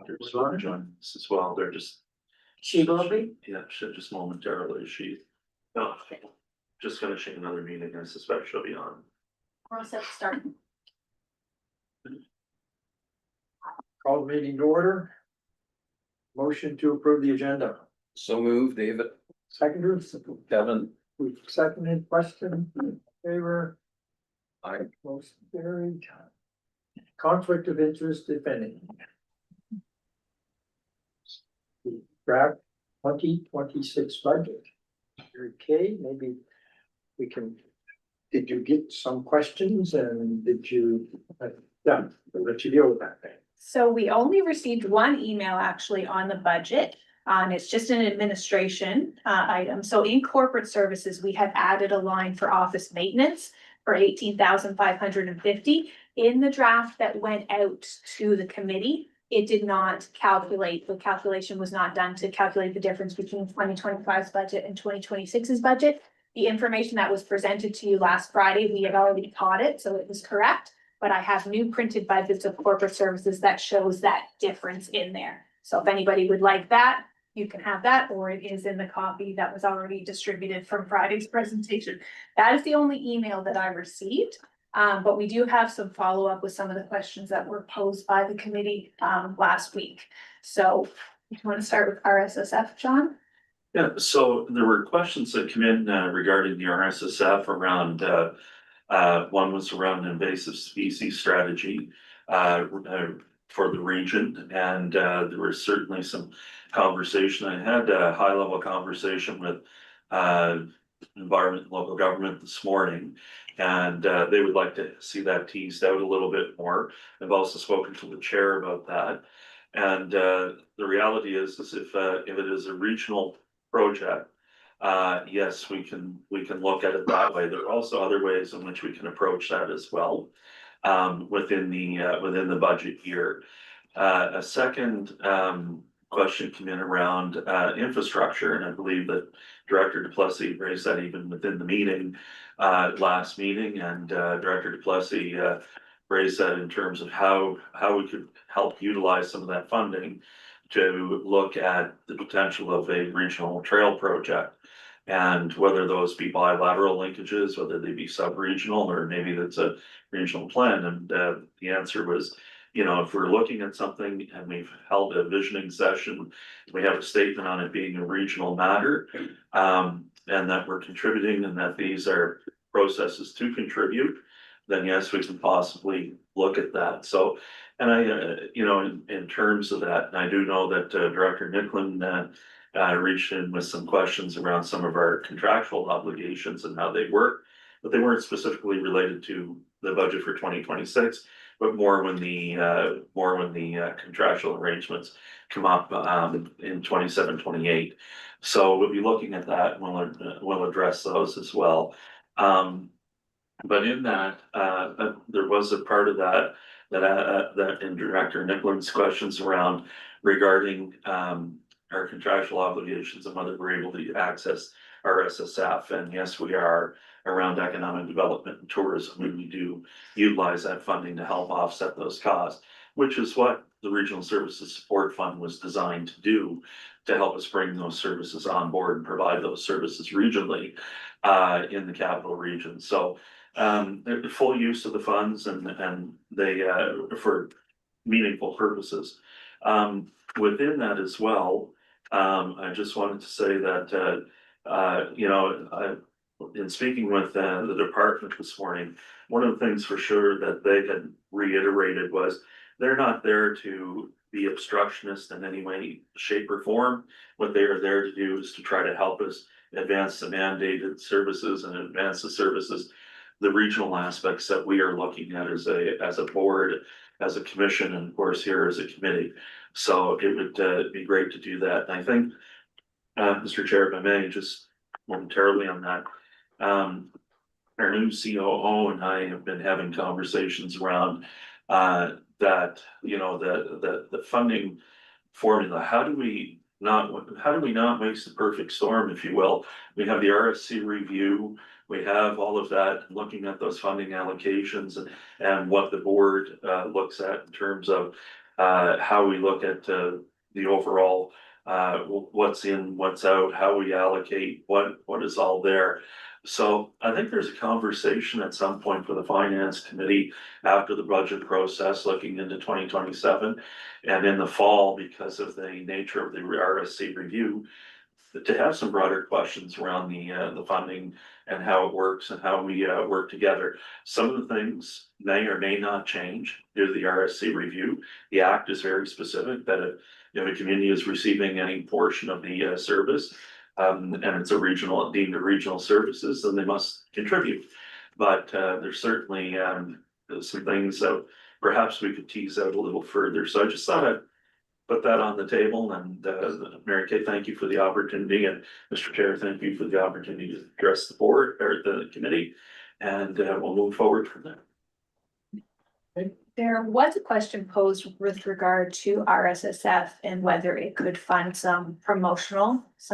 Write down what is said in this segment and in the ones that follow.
There's one joining us as well. They're just, She will be? yeah, just momentarily. No, just finishing another meeting. I suspect she'll be on. We're all set to start. Call the meeting to order. Motion to approve the agenda. So move, David. Seconder, Kevin. we've seconded, question, favor, Aye. most carried. Conflict of interest, if any. Draft 2026 budget. Okay, maybe we can, did you get some questions and did you, yeah, I'll let you deal with that thing. So we only received one email actually on the budget. It's just an administration item. So in corporate services, we had added a line for office maintenance for 18,550. In the draft that went out to the committee, it did not calculate, the calculation was not done to calculate the difference between 2025's budget and 2026's budget. The information that was presented to you last Friday, we had already caught it, so it was correct. But I have new printed budgets of corporate services that shows that difference in there. So if anybody would like that, you can have that, or it is in the copy that was already distributed from Friday's presentation. That is the only email that I received. But we do have some follow-up with some of the questions that were posed by the committee last week. So you want to start with RSSF, John? Yeah, so there were questions that come in regarding the RSSF around, one was around invasive species strategy for the region. And there was certainly some conversation. I had a high level conversation with environment and local government this morning. And they would like to see that teased out a little bit more. I've also spoken to the chair about that. And the reality is if it is a regional project, yes, we can look at it that way. There are also other ways in which we can approach that as well, within the budget year. A second question came in around infrastructure, and I believe that Director Duplessis raised that even within the meeting, last meeting, and Director Duplessis raised that in terms of how we could help utilize some of that funding to look at the potential of a regional trail project. And whether those be bilateral linkages, whether they be sub-regional, or maybe that's a regional plan. And the answer was, you know, if we're looking at something and we've held a visioning session, we have a statement on it being a regional matter, and that we're contributing and that these are processes to contribute, then yes, we can possibly look at that. So, and I, you know, in terms of that, and I do know that Director Nicklin reached in with some questions around some of our contractual obligations and how they work, but they weren't specifically related to the budget for 2026, but more when the contractual arrangements come up in 27, 28. So we'll be looking at that and we'll address those as well. But in that, there was a part of that in Director Nicklin's questions around regarding our contractual obligations and whether we're able to access our SSF. And yes, we are around economic development and tourism, and we do utilize that funding to help offset those costs, which is what the Regional Services Support Fund was designed to do, to help us bring those services on board and provide those services regionally in the capital region. So the full use of the funds and they for meaningful purposes. Within that as well, I just wanted to say that you know, in speaking with the department this morning, one of the things for sure that they had reiterated was they're not there to be obstructionist in any way, shape, or form. What they are there to do is to try to help us advance the mandated services and advance the services, the regional aspects that we are looking at as a board, as a commission, and of course here as a committee. So it would be great to do that. And I think, Mr. Chair, if I may, just momentarily on that, our new COO and I have been having conversations around that, you know, the funding formula. How do we not mix the perfect storm, if you will? We have the RSC review, we have all of that, looking at those funding allocations and what the board looks at in terms of how we look at, the overall, what's in, what's out, how we allocate, what is all there. So I think there's a conversation at some point for the finance committee after the budget process, looking into 2027. And in the fall, because of the nature of the RSC review, to have some broader questions around the funding and how it works and how we work together. Some of the things may or may not change due to the RSC review. The act is very specific that if a community is receiving any portion of the service, and it's deemed a regional services, then they must contribute. But there's certainly some things that perhaps we could tease out a little further. So I just thought I'd put that on the table, and Mary Kay, thank you for the opportunity, and Mr. Chair, thank you for the opportunity to address the board or the committee, and we'll move forward from there. There was a question posed with regard to RSSF and whether it could fund some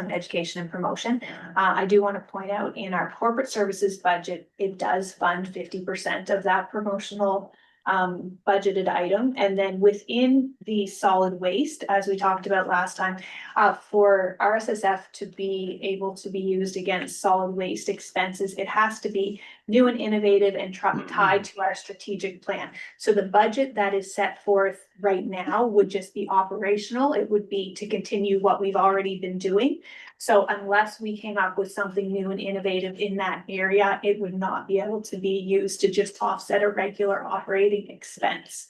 education and promotion. I do want to point out in our corporate services budget, it does fund 50% of that promotional budgeted item. And then within the solid waste, as we talked about last time, for RSSF to be able to be used against solid waste expenses, it has to be new and innovative and tied to our strategic plan. So the budget that is set forth right now would just be operational. It would be to continue what we've already been doing. So unless we came up with something new and innovative in that area, it would not be able to be used to just offset a regular operating expense.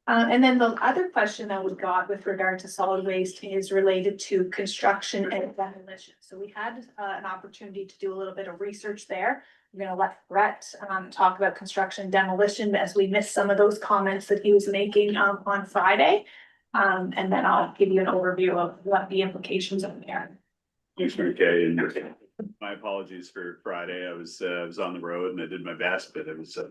And then the other question that we got with regard to solid waste is related to construction and demolition. So we had an opportunity to do a little bit of research there. I'm gonna let Brett talk about construction and demolition as we missed some of those comments that he was making on Friday. And then I'll give you an overview of what the implications are there. Thanks, Mary Kay, and my apologies for Friday. I was on the road and I did my best, but it was a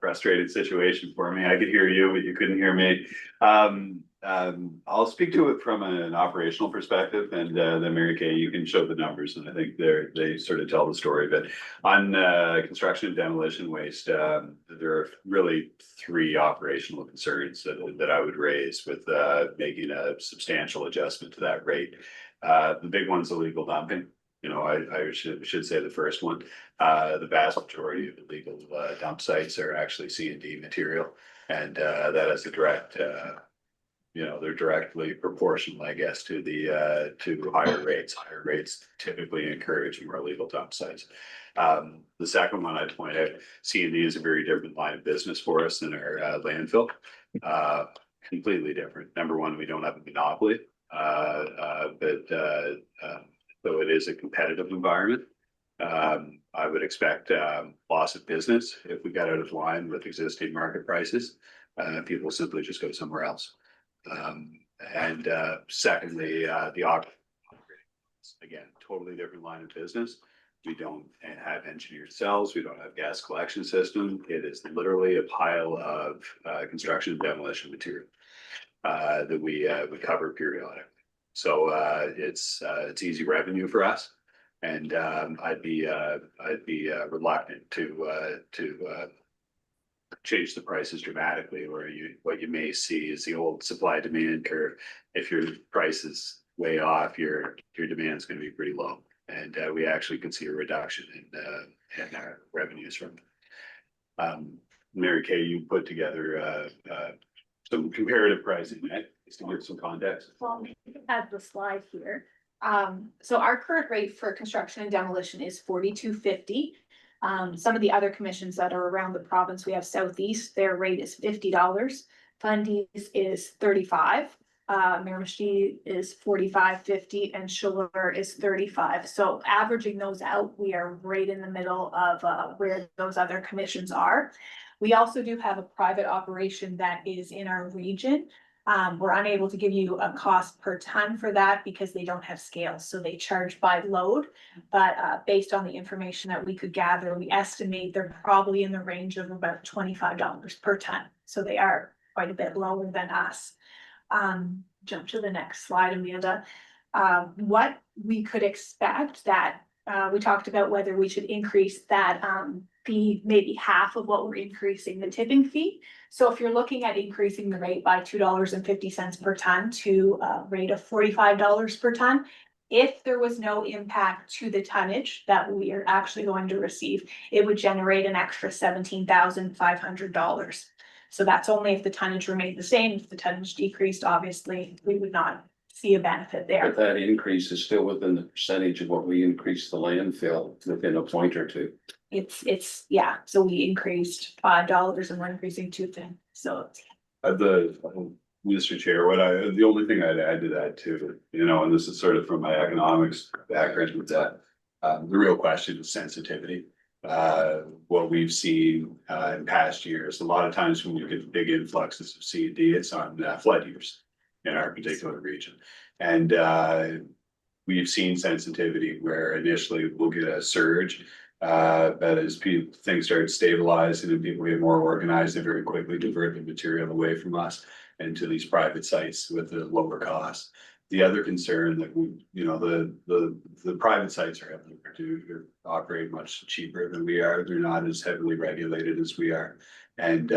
frustrating situation for me. I could hear you, but you couldn't hear me. I'll speak to it from an operational perspective, and then Mary Kay, you can show the numbers, and I think they sort of tell the story. But on construction and demolition waste, there are really three operational concerns that I would raise with making a substantial adjustment to that rate. The big one's illegal dumping. You know, I should say the first one. The vast majority of illegal dump sites are actually C&D material, and that has a direct, they're directly proportional, I guess, to the higher rates. Higher rates typically encourage more illegal dump sites. The second one I'd point out, C&D is a very different line of business for us than our landfill. Completely different. Number one, we don't have a monopoly. So it is a competitive environment. I would expect loss of business if we got out of line with existing market prices. People simply just go somewhere else. And secondly, the operating, again, totally different line of business. We don't have engineered cells. We don't have gas collection system. It is literally a pile of construction and demolition material that we cover periodically. So it's easy revenue for us, and I'd be reluctant to change the prices dramatically. Or what you may see is the old supply demand curve. If your price is way off, your demand is going to be pretty low, and we actually can see a reduction in our revenues from it. Mary Kay, you put together some comparative pricing, right? Just to give some context. Well, we have the slide here. So our current rate for construction and demolition is $42.50. Some of the other commissions that are around the province, we have Southeast, their rate is $50. Fundy's is $35. Miramichi is $45.50, and Schiller is $35. So averaging those out, we are right in the middle of where those other commissions are. We also do have a private operation that is in our region. We're unable to give you a cost per ton for that because they don't have scales, so they charge by load. But based on the information that we could gather, we estimate they're probably in the range of about $25 per ton. So they are quite a bit lower than us. Jump to the next slide, Amanda. What we could expect that we talked about whether we should increase that fee maybe half of what we're increasing the tipping fee. So if you're looking at increasing the rate by $2.50 per ton to a rate of $45 per ton, if there was no impact to the tonnage that we are actually going to receive, it would generate an extra $17,500. So that's only if the tonnage remained the same. If the tonnage decreased, obviously, we would not see a benefit there. But that increase is still within the percentage of what we increased the landfill within a point or two. It's, yeah, so we increased $5 and we're increasing $2. So Mr. Chair, the only thing I'd add to that too, and this is sort of from my economics background with that, the real question is sensitivity. What we've seen, in past years, a lot of times when you get big influxes of C&D, it's on flood years in our particular region. And, we've seen sensitivity where initially we'll get a surge, but as things start stabilizing and people get more organized, they very quickly divert the material away from us into these private sites with the lower cost. The other concern that the private sites are able to operate much cheaper than we are. They're not as heavily regulated as we are. And,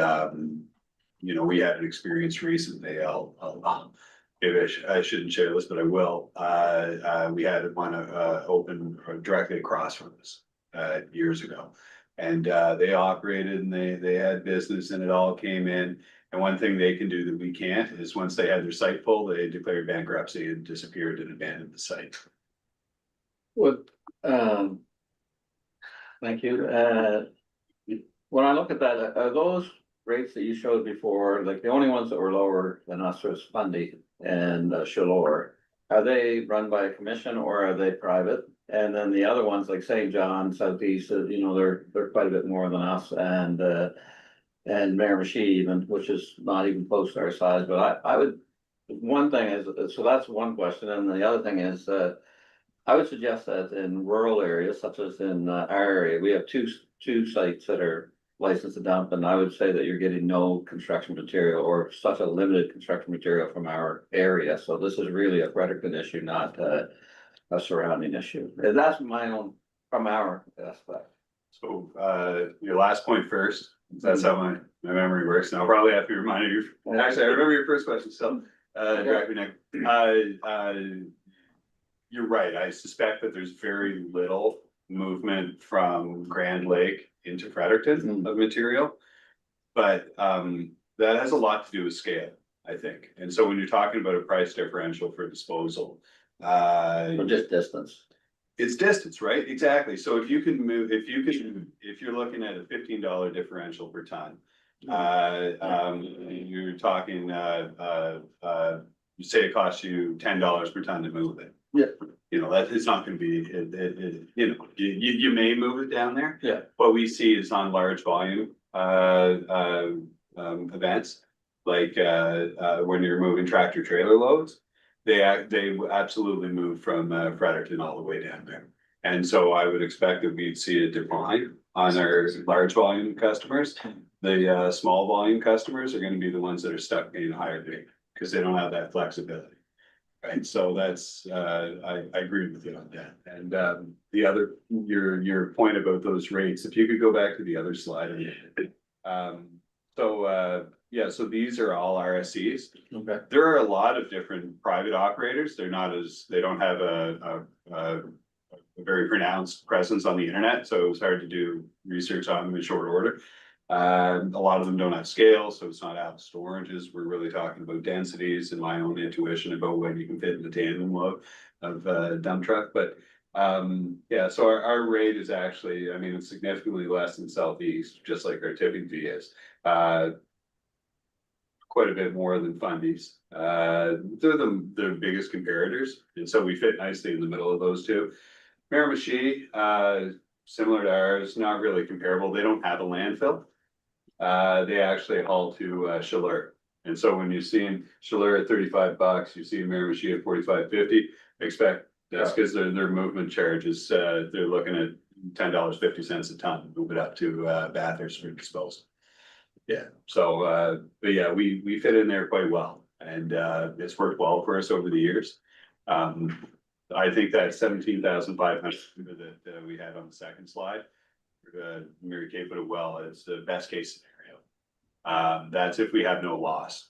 we had an experience recently, maybe I shouldn't share this, but I will. We had one open directly across from us years ago. And they operated and they had business and it all came in. And one thing they can do that we can't is once they had their site full, they declared bankruptcy and disappeared and abandoned the site. Thank you. When I look at that, are those rates that you showed before, like the only ones that were lower than us was Fundy and Shallore? Are they run by a commission or are they private? And then the other ones like St. John, Southeast, they're quite a bit more than us, and Miramichi even, which is not even close to our size. But I would, one thing is, so that's one question, and the other thing is that I would suggest that in rural areas, such as in our area, we have two sites that are licensed to dump, and I would say that you're getting no construction material or such a limited construction material from our area. So this is really a Fredericton issue, not a surrounding issue. And that's my own, from our aspect. So your last point first, that's how my memory works. And I'll probably have to remind you. Actually, I remember your first question. So Director Nick, you're right. I suspect that there's very little movement from Grand Lake into Fredericton of material. But that has a lot to do with scale, I think. And so when you're talking about a price differential for disposal, Or just distance. it's distance, right? Exactly. So if you're looking at a $15 differential per ton, you're talking, you say it costs you $10 per ton to move it. Yeah. That it's not gonna be, you may move it down there. Yeah. What we see is on large volume, events, like, when you're moving tractor trailer loads. They absolutely move from Fredericton all the way down there. And so I would expect that we'd see a decline on our large volume customers. The small volume customers are gonna be the ones that are stuck paying higher rate because they don't have that flexibility. Right, so that's, I agree with you on that. And the other, your point about those rates, if you could go back to the other slide. So these are all RSCs. Okay. There are a lot of different private operators. They don't have a very pronounced presence on the internet, so it was hard to do research on them in short order. A lot of them don't have scale, so it's not apples to oranges. We're really talking about densities and my own intuition about when you can fit in the tandem load of a dump truck. But so our rate is actually, it's significantly less than Southeast, just like our tipping fee is. Quite a bit more than Fundies. They're the biggest comparators, and so we fit nicely in the middle of those two. Miramichi, similar to ours, not really comparable. They don't have a landfill. They actually haul to Chaleur. And so when you see Chaleur at $35, you see Miramichi at $45.50, expect that's because their movement charges, they're looking at $10.50 a ton to move it up to Bathurst for disposal. Yeah, so but yeah, we fit in there quite well, and it's worked well for us over the years. I think that 17,500 that we had on the second slide Mary Kay put it well, it's the best case scenario. That's if we have no loss.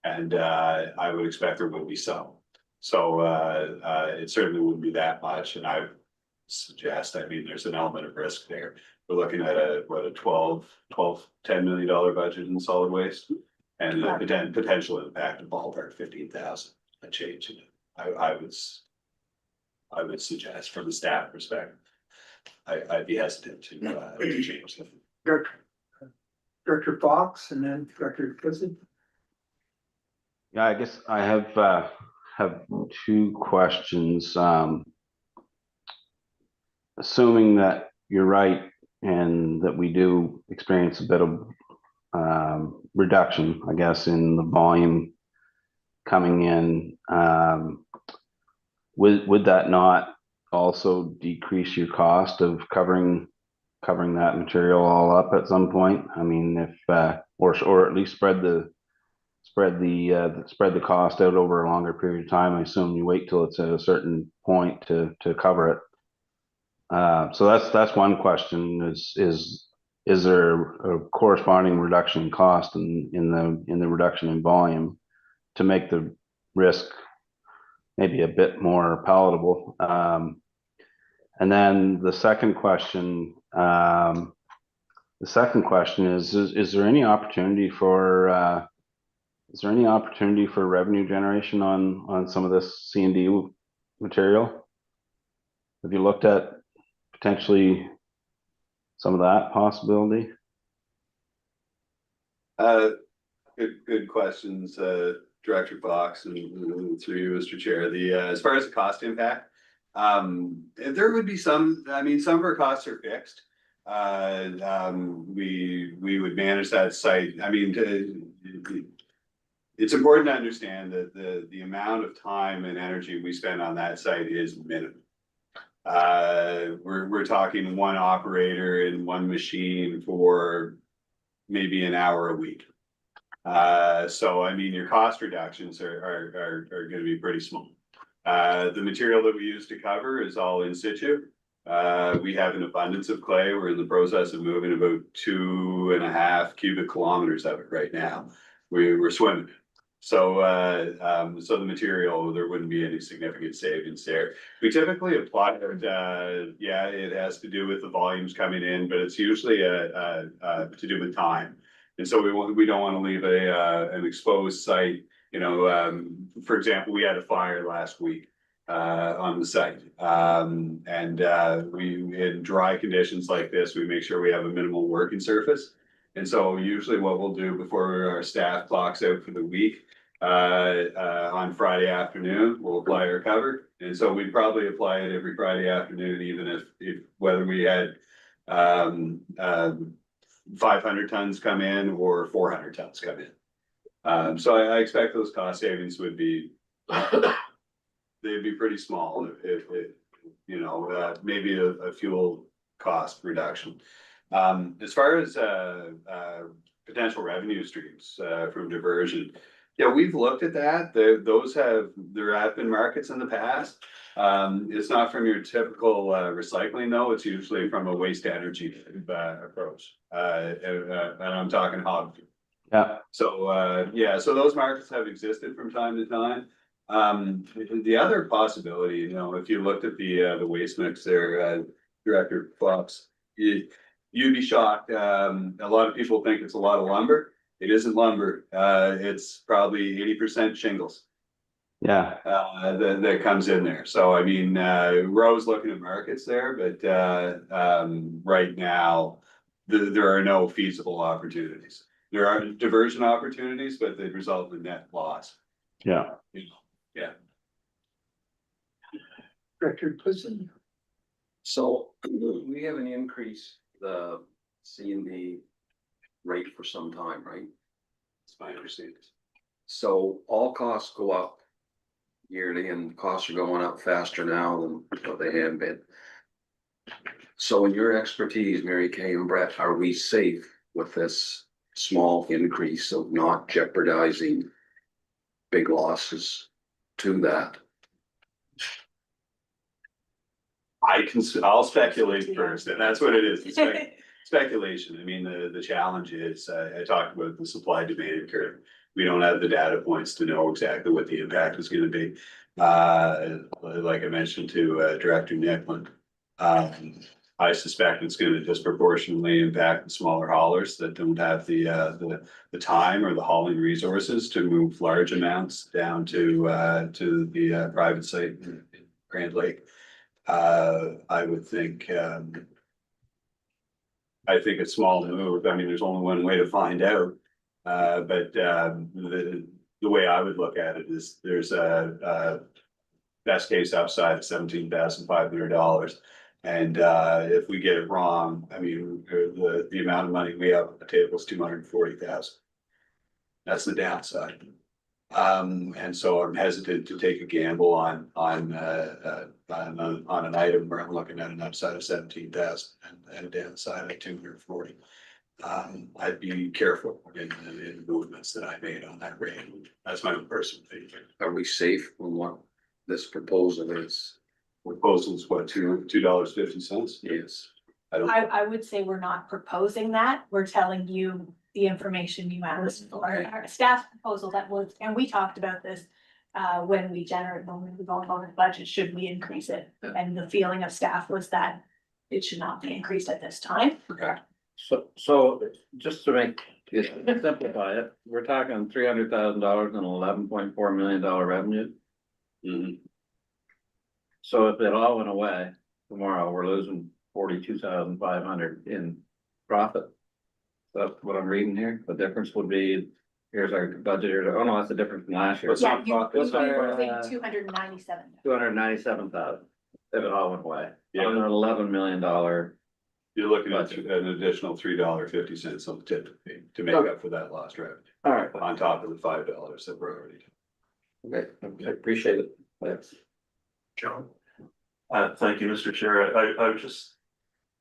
And I would expect there would be some. So it certainly wouldn't be that much, and I suggest, I mean, there's an element of risk there. We're looking at a 10 million dollar budget in solid waste. And the potential impact of ballpark 15,000, a change in it. I would suggest from the staff perspective, I'd be hesitant to change them. Director Fox and then Director Clifford. Yeah, I guess I have two questions. Assuming that you're right and that we do experience a bit of reduction, I guess, in the volume coming in, would that not also decrease your cost of covering that material all up at some point? I mean, if or at least spread the cost out over a longer period of time. I assume you wait till it's at a certain point to cover it. So that's one question: is there a corresponding reduction in cost in the reduction in volume to make the risk maybe a bit more palatable? And then the second question is there any opportunity for revenue generation on some of this C&D material? Have you looked at potentially some of that possibility? Good questions, Director Fox, and through you, Mr. Chair. As far as the cost impact, there would be some. I mean, some of our costs are fixed. We would manage that site. I mean, it's important to understand that the amount of time and energy we spend on that site is minimal. We're talking one operator and one machine for maybe an hour a week. So I mean, your cost reductions are going to be pretty small. The material that we use to cover is all in situ. We have an abundance of clay. We're in the process of moving about 2.5 cubic kilometers of it right now. We're swimming. So the material, there wouldn't be any significant savings there. We typically apply it, yeah, it has to do with the volumes coming in, but it's usually to do with time. And so we don't want to leave an exposed site. You know, for example, we had a fire last week on the site, and we in dry conditions like this, we make sure we have a minimal working surface. And so usually what we'll do before our staff clocks out for the week, on Friday afternoon, we'll apply our cover. And so we'd probably apply it every Friday afternoon, even if whether we had 500 tons come in or 400 tons come in. So I expect those cost savings would be, they'd be pretty small if you know, maybe a fuel cost reduction. As far as potential revenue streams from diversion, yeah, we've looked at that. There have been markets in the past. It's not from your typical recycling though. It's usually from a waste energy approach, and I'm talking hog fuel. Yeah. So yeah, so those markets have existed from time to time. The other possibility, you know, if you looked at the waste mix there, Director Fox, you'd be shocked. A lot of people think it's a lot of lumber. It isn't lumber. It's probably 80% shingles. Yeah. That comes in there. So I mean, we're always looking at markets there, but right now there are no feasible opportunities. There are diversion opportunities, but they result in net loss. Yeah. You know, yeah. Director Clifford. So we haven't increased the C&D rate for some time, right? That's my understanding. So all costs go up yearly and costs are going up faster now than what they have been. So in your expertise, Mary Kay and Brett, are we safe with this small increase of not jeopardizing big losses to that? I'll speculate first, and that's what it is. It's speculation. I mean, the challenge is, I talked about the supply demand curve. We don't have the data points to know exactly what the impact is gonna be. Like I mentioned to Director Nicklin, I suspect it's gonna disproportionately impact the smaller haulers that don't have the time or the hauling resources to move large amounts down to the private site in Grand Lake. I would think, I think it's small to move. I mean, there's only one way to find out. But the way I would look at it is there's a best case upside of $17,500. And if we get it wrong, I mean, the amount of money we have on the table is $240,000. That's the downside. And so I'm hesitant to take a gamble on an item where I'm looking at an upside of 17,000 and a downside of 240. I'd be careful in the movements that I made on that rate. That's my own personal opinion. Are we safe from what this proposal is? Proposal is what, $2.50? Yes. I would say we're not proposing that. We're telling you the information you asked for. Our staff proposal that was, and we talked about this when we were going over the budget, should we increase it? Yeah. And the feeling of staff was that it should not be increased at this time. Okay. So just to make it simplify it, we're talking $300,000 and $11.4 million revenue. Mhm. So if it all went away tomorrow, we're losing 42,500 in profit. That's what I'm reading here. The difference would be, here's our budget here. Oh no, that's the difference from last year. Yeah, you're What's our, losing 297. 297,000 if it all went away. Yeah. On an $11 million. You're looking at Budget. an additional $3.50 on the tip fee to make up for that lost revenue, All right. on top of the $5 that we're already doing. Okay, I appreciate it. Thanks. John? Thank you, Mr. Chair. I would just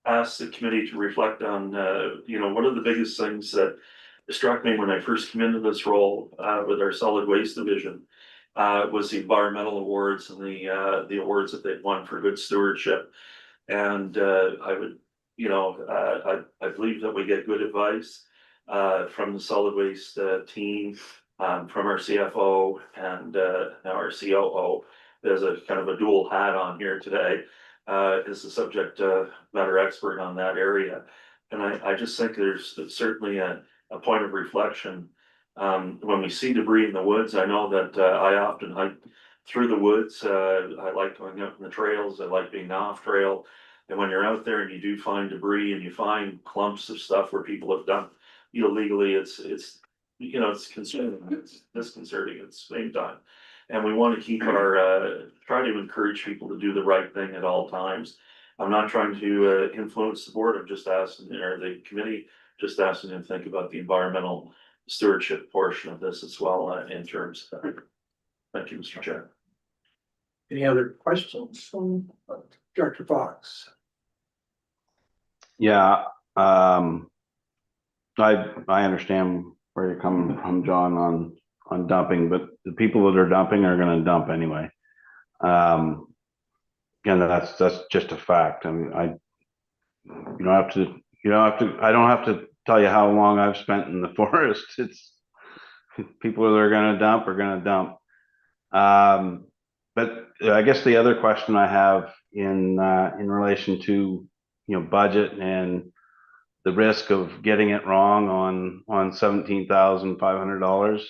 ask the committee to reflect on, one of the biggest things that struck me when I first came into this role, with our solid waste division, was the environmental awards and the awards that they've won for good stewardship. And, I would, I believe that we get good advice, from the solid waste, team, from our CFO and, now our COO. There's a kind of a dual hat on here today, is the subject matter expert on that area. And I just think there's certainly a point of reflection. When we see debris in the woods, I know that I often hike through the woods. I like going out in the trails. I like being off trail. And when you're out there and you do find debris and you find clumps of stuff where people have done illegally, it's concerning, it's disconcerting at the same time. And we want to keep try to encourage people to do the right thing at all times. I'm not trying to influence the board. I'm just asking, or the committee, just asking them to think about the environmental stewardship portion of this as well, in terms of that. Thank you, Mr. Chair. Any other questions from Director Fox? Yeah, I understand where you're coming from, John, on dumping, but the people that are dumping are gonna dump anyway. Again, that's just a fact. I mean, I don't have to tell you how long I've spent in the forest. It's people that are gonna dump are gonna dump. But I guess the other question I have in relation to, budget and the risk of getting it wrong on $17,500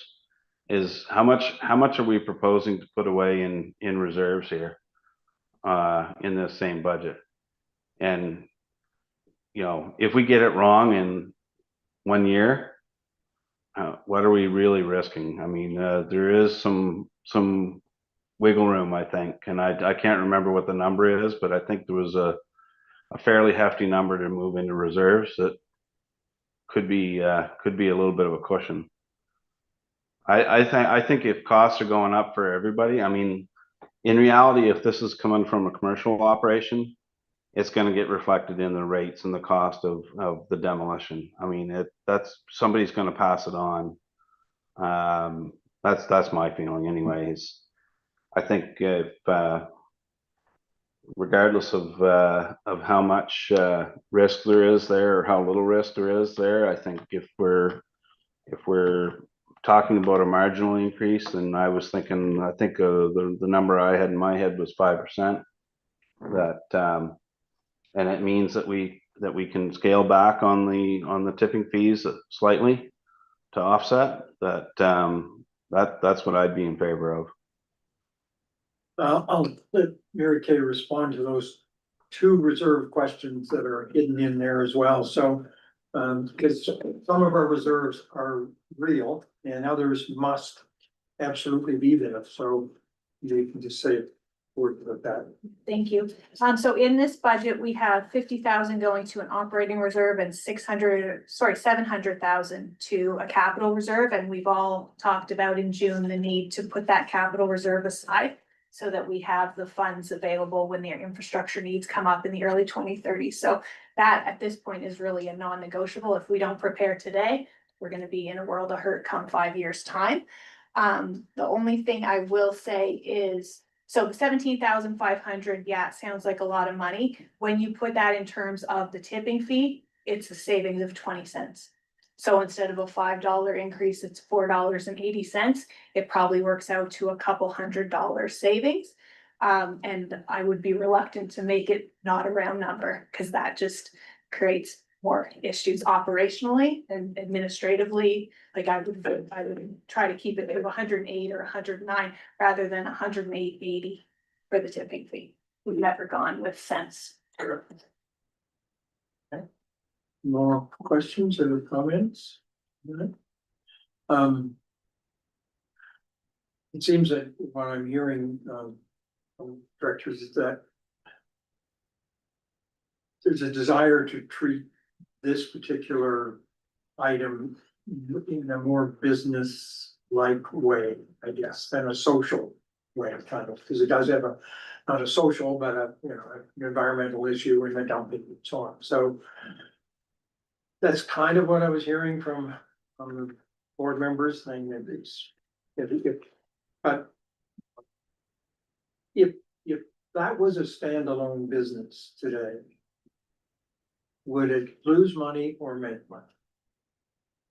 is how much are we proposing to put away in reserves here in this same budget? And if we get it wrong in 1 year, what are we really risking? I mean, there is some wiggle room, I think, and I can't remember what the number is, but I think there was a fairly hefty number to move into reserves that could be a little bit of a cushion. I think if costs are going up for everybody, I mean, in reality, if this is coming from a commercial operation, it's going to get reflected in the rates and the cost of the demolition. I mean, that's somebody's going to pass it on. That's my feeling anyways. I think if regardless of how much, risk there is there or how little risk there is there, I think if we're talking about a marginal increase, then I was thinking, I think, the number I had in my head was 5%. That, and it means that we can scale back on the tipping fees slightly to offset that. That's what I'd be in favor of. I'll let Mary Kay respond to those two reserve questions that are hidden in there as well, so. Because some of our reserves are real and others must absolutely be there, so you can just say a word about that. Thank you. So in this budget, we have 50,000 going to an operating reserve and 700,000 to a capital reserve. And we've all talked about in June, the need to put that capital reserve aside so that we have the funds available when their infrastructure needs come up in the early 2030s. So that at this point is really a non-negotiable. If we don't prepare today, we're going to be in a world of hurt come 5 years time. The only thing I will say is, so the 17,500, yeah, it sounds like a lot of money. When you put that in terms of the tipping fee, it's a savings of 20 cents. So instead of a $5 increase, it's $4.80. It probably works out to a couple $100 savings. And I would be reluctant to make it not a round number because that just creates more issues operationally and administratively. Like I would try to keep it at 108 or 109 rather than 108.80 for the tipping fee. We've never gone with cents. More questions or comments? No? It seems that what I'm hearing, from directors is that there's a desire to treat this particular item in a more business-like way, I guess, than a social way, kind of, because it does have a, not a social, but a, you know, an environmental issue in the dumping and so on, so. That's kind of what I was hearing from the board members, saying that but if that was a standalone business today, would it lose money or make money?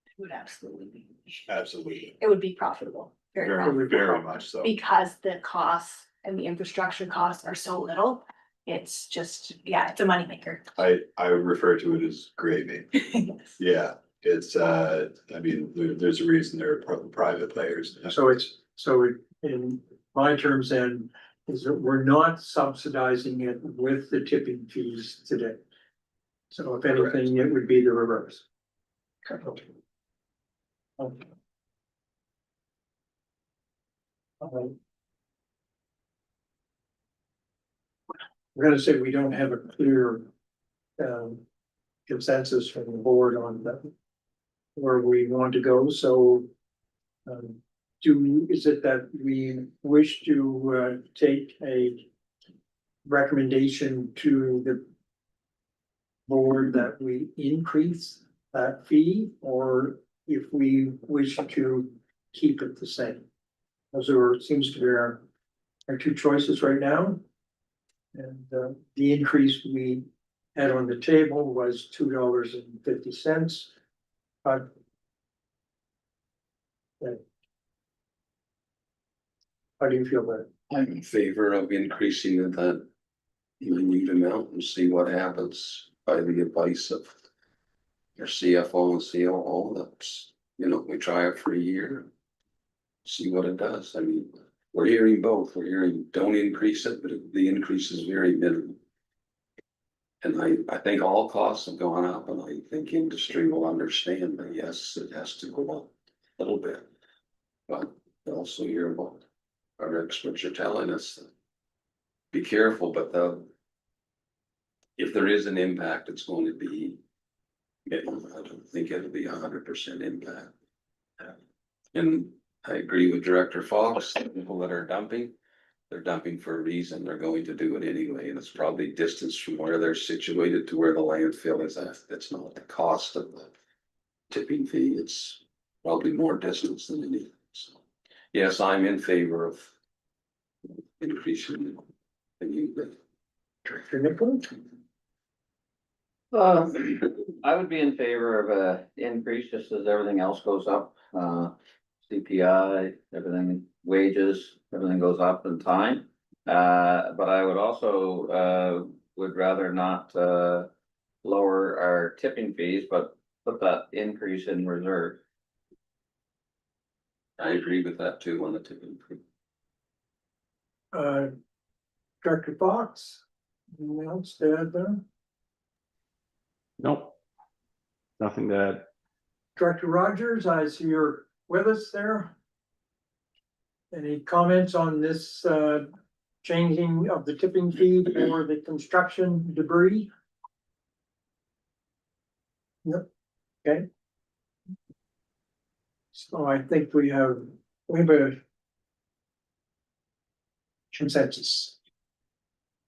It would absolutely be. Absolutely. It would be profitable, very profitable. Very much so. Because the costs and the infrastructure costs are so little. It's just, yeah, it's a moneymaker. I would refer to it as gravy. Yes. Yeah, it's, I mean, there's a reason they're private players. In my terms then, is that we're not subsidizing it with the tipping fees today. So if anything, it would be the reverse. Okay. I'm gonna say we don't have a clear consensus from the board on that, where we want to go, so is it that we wish to take a recommendation to the board that we increase that fee, or if we wish to keep it the same? Those are, seems to be our two choices right now. And the increase we had on the table was $2.50. But how do you feel about it? I'm in favor of increasing it that minute amount and see what happens by the advice of your CFO and COO. That's, you know, we try it for a year. See what it does. I mean, we're hearing both. We're hearing don't increase it, but the increase is very minimal. And I think all costs have gone up, and I think industry will understand that yes, it has to go up a little bit. But also hear about our experts are telling us that be careful, but if there is an impact, it's going to be minimal. I don't think it'll be 100% impact. And I agree with Director Fox, the people that are dumping, they're dumping for a reason. They're going to do it anyway. And it's probably distance from where they're situated to where the landfill is at. That's not the cost of the tipping fee. It's probably more distance than anything. So, yes, I'm in favor of increasing the Director Nichols? I would be in favor of a increase just as everything else goes up. CPI, everything, wages, everything goes up in time. But I would also, would rather not, lower our tipping fees, but put that increase in reserve. I agree with that too on the tipping fee. Director Fox? Anything else to add there? Nope. Nothing to add. Director Rogers, I see you're with us there. Any comments on this changing of the tipping fee for the construction debris? Yep, okay. So I think we have a consensus.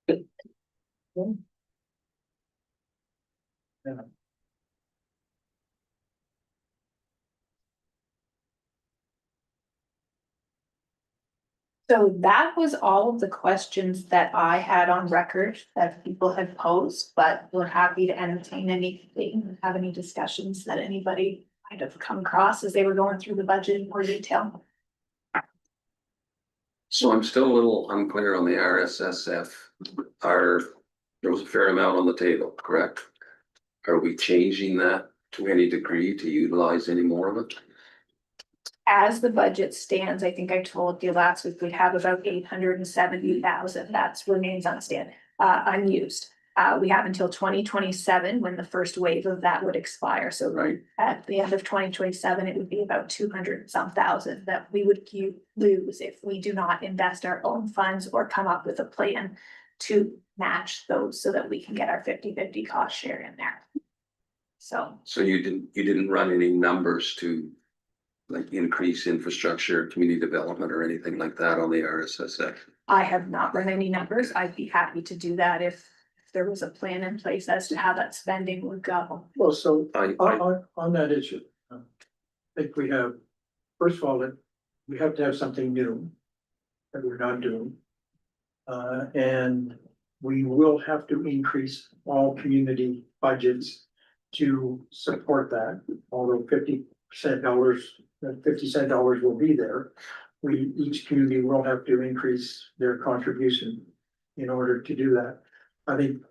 Okay. Yeah. So that was all of the questions that I had on record that people had posed, but we're happy to entertain anything, have any discussions that anybody might have come across as they were going through the budget in more detail. So I'm still a little unclear on the RSSF. There was a fair amount on the table, correct? Are we changing that to any degree to utilize any more of it? As the budget stands, I think I told you last week, we have about 870,000, that's remains unused. We have until 2027 when the first wave of that would expire, so Right. at the end of 2027, it would be about 200 and some thousand that we would lose if we do not invest our own funds or come up with a plan to match those so that we can get our 50-50 cost share in there. So So you didn't run any numbers to like increase infrastructure, community development or anything like that on the RSSF? I have not run any numbers. I'd be happy to do that if there was a plan in place as to how that spending would go. Well, so I on that issue, I think we have, first of all, we have to have something new that we're not doing. And we will have to increase all community budgets to support that, although 50% dollars, 50 cent dollars will be there. Each community will have to increase their contribution in order to do that. I think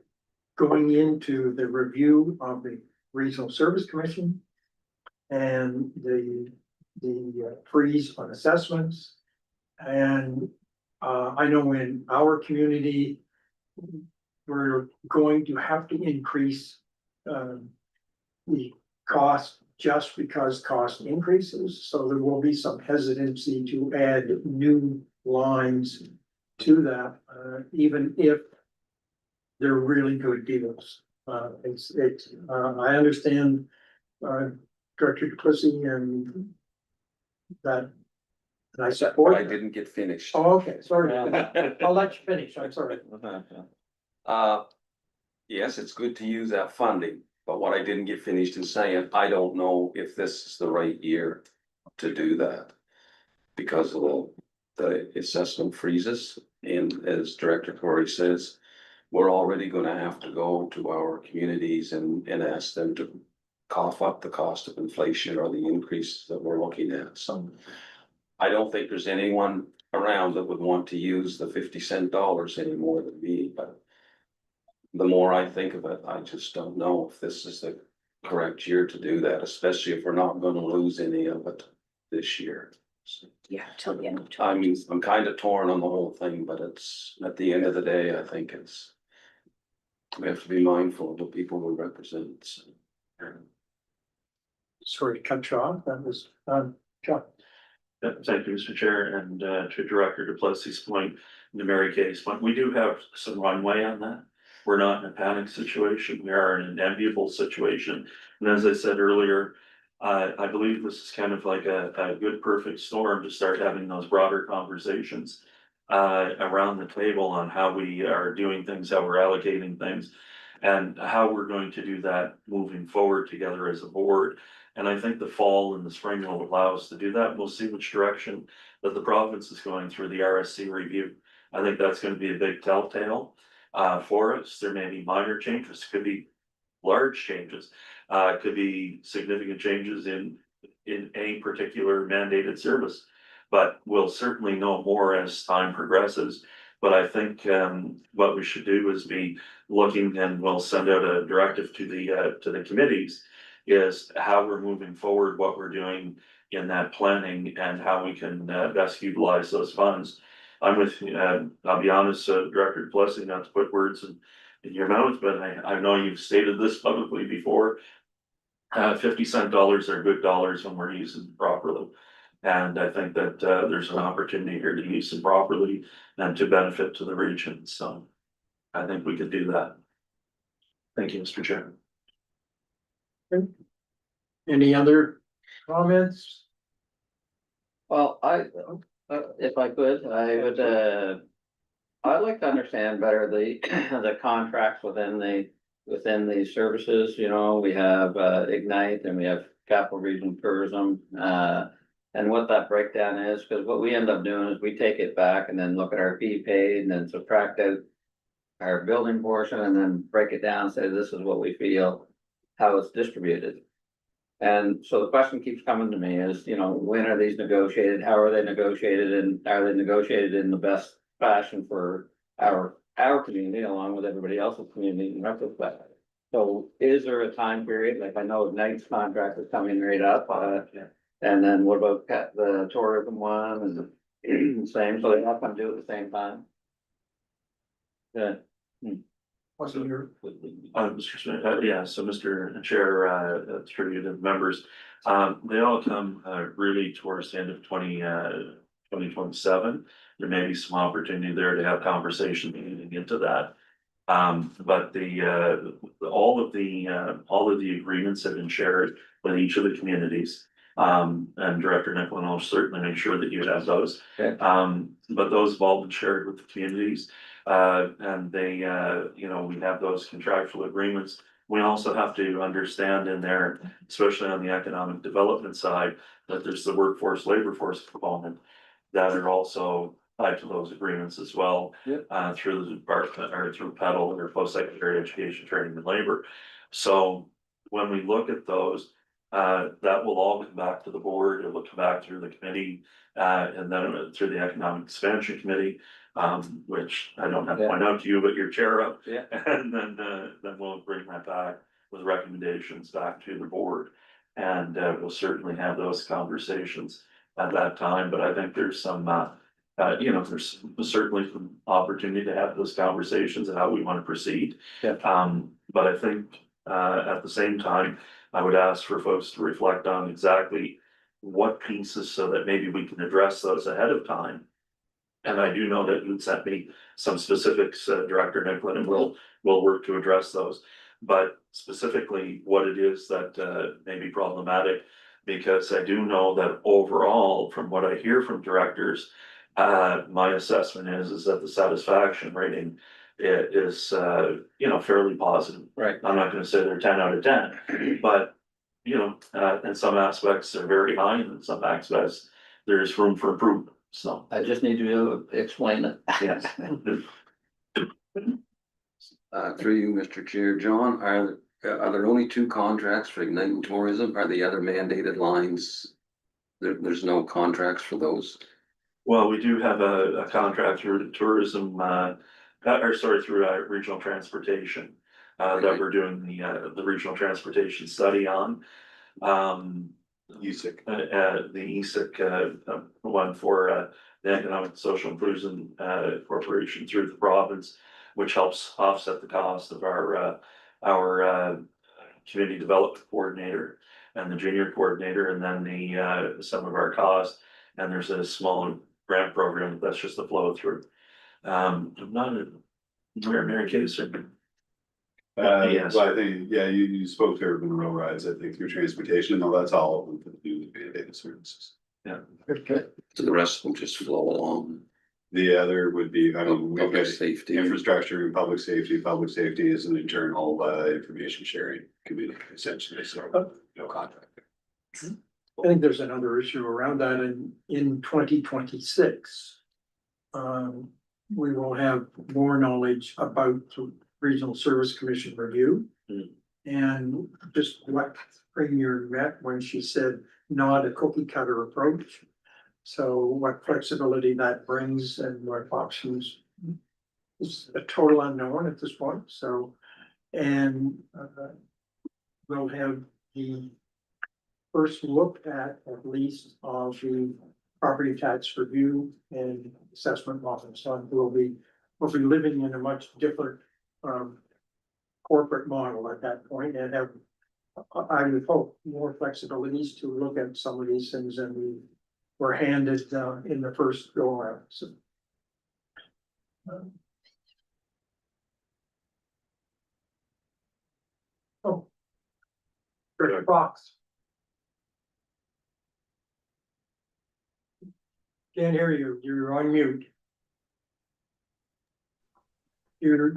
going into the review of the Regional Service Commission and the freeze on assessments. And I know in our community, we're going to have to increase the cost just because cost increases. So there will be some hesitancy to add new lines to that, even if they're really good deals. I understand Director Duplessis and that. And I support. I didn't get finished. Oh, okay, sorry. I'll let you finish. I'm sorry. Yes, it's good to use that funding, but what I didn't get finished in saying, I don't know if this is the right year to do that. Because of the assessment freezes, and as Director Corey says, we're already gonna have to go to our communities and ask them to cough up the cost of inflation or the increase that we're looking at, so. I don't think there's anyone around that would want to use the 50 cent dollars any more than me, but. The more I think of it, I just don't know if this is the correct year to do that, especially if we're not gonna lose any of it this year. So, Yeah, till the end of I mean, I'm kind of torn on the whole thing, but it's, at the end of the day, I think it's. We have to be mindful of the people we represent. So. Sorry to cut you off. That was, Chuck. Yeah, thank you, Mr. Chair, and to Director Duplessis' point, and to Mary Kay's point, we do have some runway on that. We're not in a panic situation, we are in an enviable situation, and as I said earlier, I believe this is kind of like a good perfect storm to start having those broader conversations. Around the table on how we are doing things, how we're allocating things. And how we're going to do that moving forward together as a board. And I think the fall and the spring will allow us to do that. We'll see which direction that the province is going through the RSC review. I think that's gonna be a big telltale. for us. There may be minor changes, could be large changes, could be significant changes in a particular mandated service. But we'll certainly know more as time progresses. But I think what we should do is be looking, and we'll send out a directive to the committees, is how we're moving forward, what we're doing in that planning, and how we can best utilize those funds. I'm with you, I'll be honest, Director Plessy, not to put words in your mouth, but I know you've stated this publicly before. 50-cent dollars are good dollars when we're using them properly. And I think that there's an opportunity here to use them properly and to benefit to the region, so I think we could do that. Thank you, Mr. Chairman. Any other comments? Well, if I could, I would, I'd like to understand better the, the contracts within the services, you know, we have, Ignite and we have Capital Region Tourism, and what that breakdown is, because what we end up doing is we take it back and then look at our fee paid and then subtract out our building portion and then break it down and say, this is what we feel, how it's distributed. And so the question keeps coming to me is, you know, when are these negotiated? How are they negotiated? And are they negotiated in the best fashion for our community along with everybody else's community in retrospect? So is there a time period? Like I know Ignite's contract is coming right up, and then what about the tourism one and same, so they all come due at the same time? Yeah. Wasn't your, Mr. Smith, yeah, so Mr. Chair, through you to the members, they all come really towards the end of 2027. There may be some opportunity there to have conversation leading into that. But all of the agreements have been shared with each of the communities. And Director Nicklin will certainly make sure that you have those. Okay. But those have all been shared with the communities. And they, you know, we have those contractual agreements. We also have to understand in there, especially on the economic development side, that there's the workforce, labor force component that are also tied to those agreements as well. Yep. Through the department or through PEDAL or post-secondary education, training and labor. So when we look at those, that will all come back to the board. It will come back through the committee, and then through the economic expansion committee, which I don't have to point out to you, but you're chair of. Yeah. And then we'll bring that back with recommendations back to the board. And we'll certainly have those conversations at that time, but I think there's some, you know, there's certainly some opportunity to have those conversations and how we want to proceed. Yeah. But I think, at the same time, I would ask for folks to reflect on exactly what pieces so that maybe we can address those ahead of time. And I do know that you'd sent me some specifics, Director Nicklin, and we'll work to address those. But specifically what it is that may be problematic, because I do know that overall, from what I hear from directors, my assessment is that the satisfaction rating is, you know, fairly positive. Right. I'm not gonna say they're 10 out of 10, but, you know, in some aspects, they're very high, and in some aspects, there's room for improvement, so. I just need to explain it. Yes. Through you, Mr. Chair, John, are there only two contracts for Ignite and Tourism? Are the other mandated lines? There's no contracts for those? Well, we do have a contract through tourism, through regional transportation. That we're doing the regional transportation study on. USIC. The ESIC, one for the Economic and Social Improvement Corporation through the province, which helps offset the cost of our community development coordinator and the junior coordinator, and then the some of our costs. And there's a small grant program that's just a flow through. I'm not where Mary Kay said. Yes. Well, I think, yeah, you spoke to urban rail rides, I think, through transportation, no, that's all of them to do with mandated services. okay, So the rest of them just flow along. The other would be, I mean, we've Public got safety. infrastructure and public safety. Public safety is an internal information sharing community essentially, so no contract. I think there's another issue around that in 2026. we will have more knowledge about the Regional Service Commission review. Mm. And just what Premier met when she said not a cookie cutter approach. So what flexibility that brings and what options is a total unknown at this point, so. And we'll have the first look at least of the property tax review and assessment model. So we'll be living in a much different corporate model at that point and have, I would hope, more flexibilities to look at some of these things than we were handed in the first go around. So. Oh. Director Fox. Can't hear you, you're on mute. You're.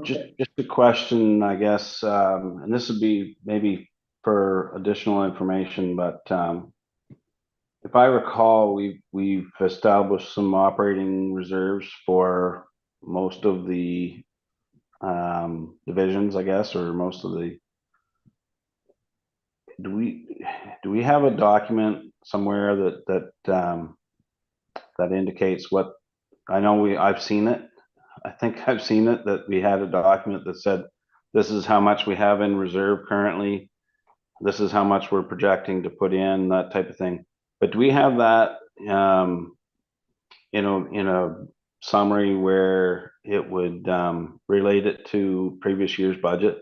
Okay. Just a question, I guess, and this would be maybe for additional information, but, if I recall, we've established some operating reserves for most of the, divisions, I guess, or most of the. Do we have a document somewhere that indicates what, I know I've seen it. I think I've seen it, that we had a document that said, this is how much we have in reserve currently. This is how much we're projecting to put in, that type of thing. But do we have that, in a summary where it would, relate it to previous year's budget?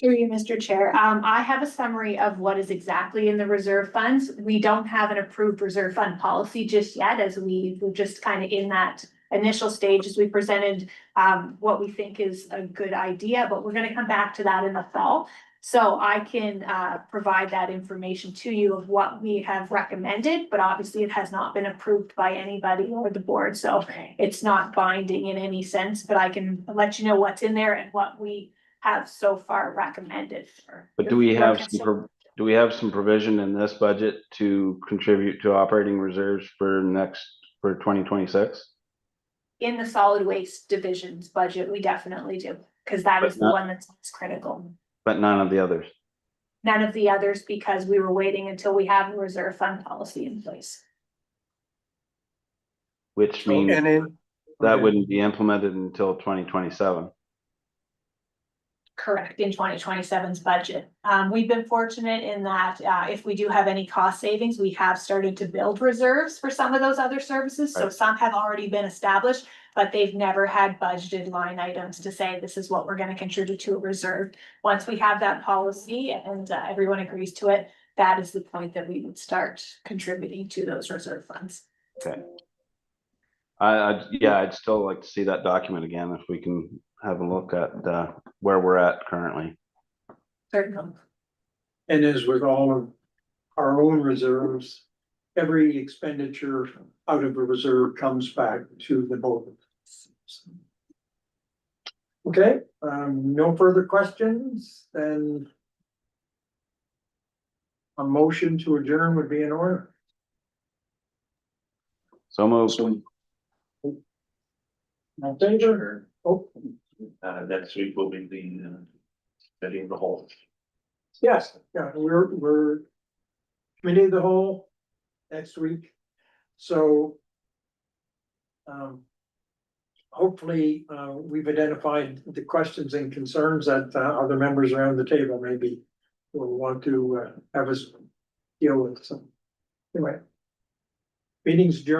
Through you, Mr. Chair. I have a summary of what is exactly in the reserve funds. We don't have an approved reserve fund policy just yet, as we're just kind of in that initial stage as we presented what we think is a good idea, but we're gonna come back to that in the fall. So I can provide that information to you of what we have recommended, but obviously it has not been approved by anybody or the board, so it's not binding in any sense, but I can let you know what's in there and what we have so far recommended. But do we have some provision in this budget to contribute to operating reserves for 2026? In the solid waste division's budget, we definitely do, because that is the one that's critical. But none of the others? None of the others, because we were waiting until we have a reserve fund policy in place. Which means And then. that wouldn't be implemented until 2027. Correct, in 2027's budget. We've been fortunate in that if we do have any cost savings, we have started to build reserves for some of those other services. So Right. some have already been established, but they've never had budgeted line items to say this is what we're going to contribute to a reserve. Once we have that policy and everyone agrees to it, that is the point that we would start contributing to those reserve funds. Okay. I'd still like to see that document again, if we can have a look at where we're at currently. Certainly. And as with all of our own reserves, every expenditure out of a reserve comes back to the board. Okay, no further questions, then a motion to adjourn would be in order. So moved. In favor? Oh, Next week will be the committee of the whole. yes, yeah, we're committee of the whole next week, so. Hopefully, we've identified the questions and concerns that other members around the table maybe will want to have us deal with, so. Anyway. Meeting's adjourned.